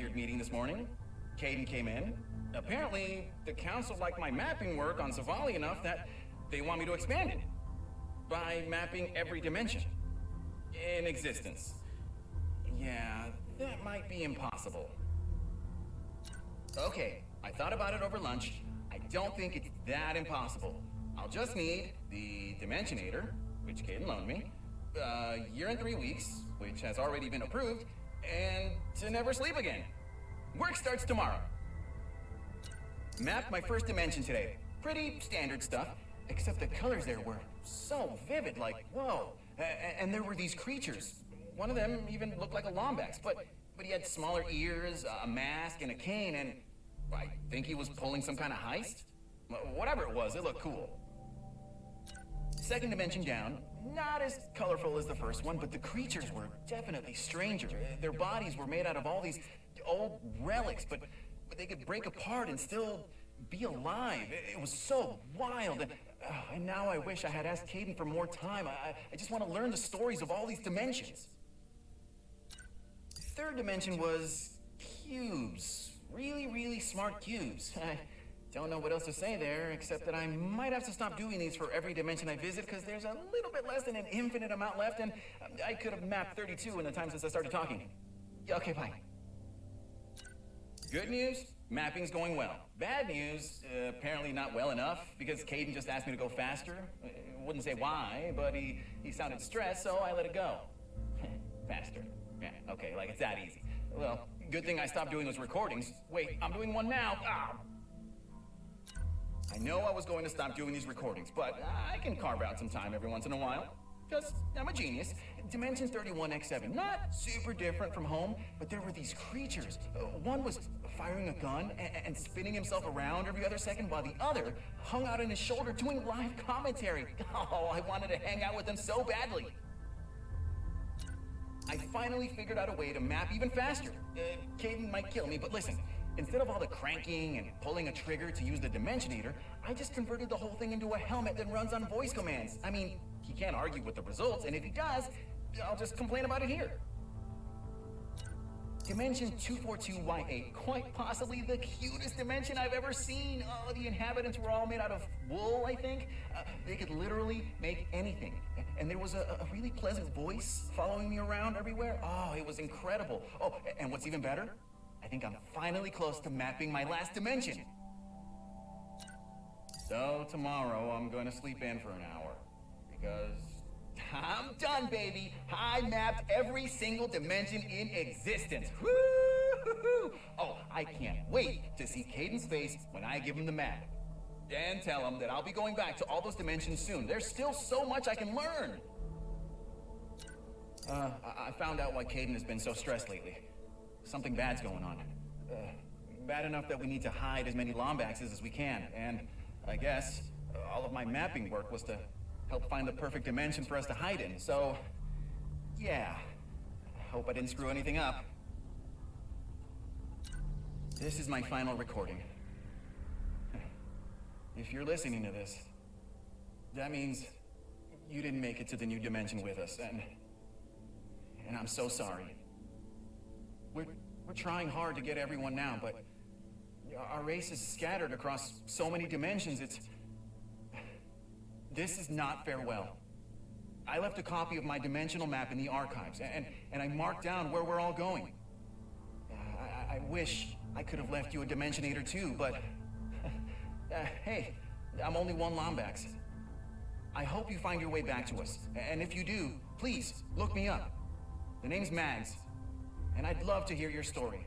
weird meeting this morning. Caden came in. Apparently, the council liked my mapping work on Savali enough that they want me to expand it by mapping every dimension in existence. Yeah, that might be impossible. Okay, I thought about it over lunch. I don't think it's that impossible. I'll just need the Dimensionator, which Caden loaned me, a year and 3 weeks, which has already been approved, and to never sleep again. Work starts tomorrow. Mapped my first dimension today. Pretty standard stuff, except the colors there were so vivid, like, whoa. And there were these creatures. One of them even looked like a Lombax, but he had smaller ears, a mask, and a cane, and I think he was pulling some kind of heist? Whatever it was, it looked cool. Second dimension down, not as colorful as the first one, but the creatures were definitely stranger. Their bodies were made out of all these old relics, but they could break apart and still be alive. It was so wild. And now I wish I had asked Caden for more time. I just want to learn the stories of all these dimensions. Third dimension was cubes. Really, really smart cubes. I don't know what else to say there, except that I might have to stop doing these for every dimension I visit, because there's a little bit less than an infinite amount left, and I could have mapped 32 in the time since I started talking. Yeah, okay, bye. Good news, mapping's going well. Bad news, apparently not well enough, because Caden just asked me to go faster. Wouldn't say why, but he sounded stressed, so I let it go. Faster. Yeah, okay, like it's that easy. Well, good thing I stopped doing those recordings. Wait, I'm doing one now. Ah! I know I was going to stop doing these recordings, but I can carve out some time every once in a while. Because I'm a genius. Dimension 31x7, not super different from home, but there were these creatures. One was firing a gun and spinning himself around every other second, while the other hung out on his shoulder doing live commentary. Oh, I wanted to hang out with them so badly. I finally figured out a way to map even faster. Caden might kill me, but listen. Instead of all the cranking and pulling a trigger to use the Dimensionator, I just converted the whole thing into a helmet that runs on voice commands. I mean, he can't argue with the results, and if he does, I'll just complain about it here. Dimension 242Y8, quite possibly the cutest dimension I've ever seen. Oh, the inhabitants were all made out of wool, I think. They could literally make anything. And there was a really pleasant voice following me around everywhere. Oh, it was incredible. Oh, and what's even better? I think I'm finally close to mapping my last dimension. So tomorrow I'm going to sleep in for an hour, because I'm done, baby. I mapped every single dimension in existence. Woo-hoo-hoo! Oh, I can't wait to see Caden's face when I give him the map. And tell him that I'll be going back to all those dimensions soon. There's still so much I can learn. I found out why Caden has been so stressed lately. Something bad's going on. Bad enough that we need to hide as many Lombaxes as we can. And I guess all of my mapping work was to help find the perfect dimension for us to hide in. So, yeah. Hope I didn't screw anything up. This is my final recording. If you're listening to this, that means you didn't make it to the new dimension with us, and I'm so sorry. We're trying hard to get everyone now, but our race is scattered across so many dimensions. This is not farewell. I left a copy of my dimensional map in the archives, and I marked down where we're all going. I wish I could have left you a Dimensionator too, but hey, I'm only one Lombax. I hope you find your way back to us, and if you do, please look me up. The name's Mags. And I'd love to hear your story.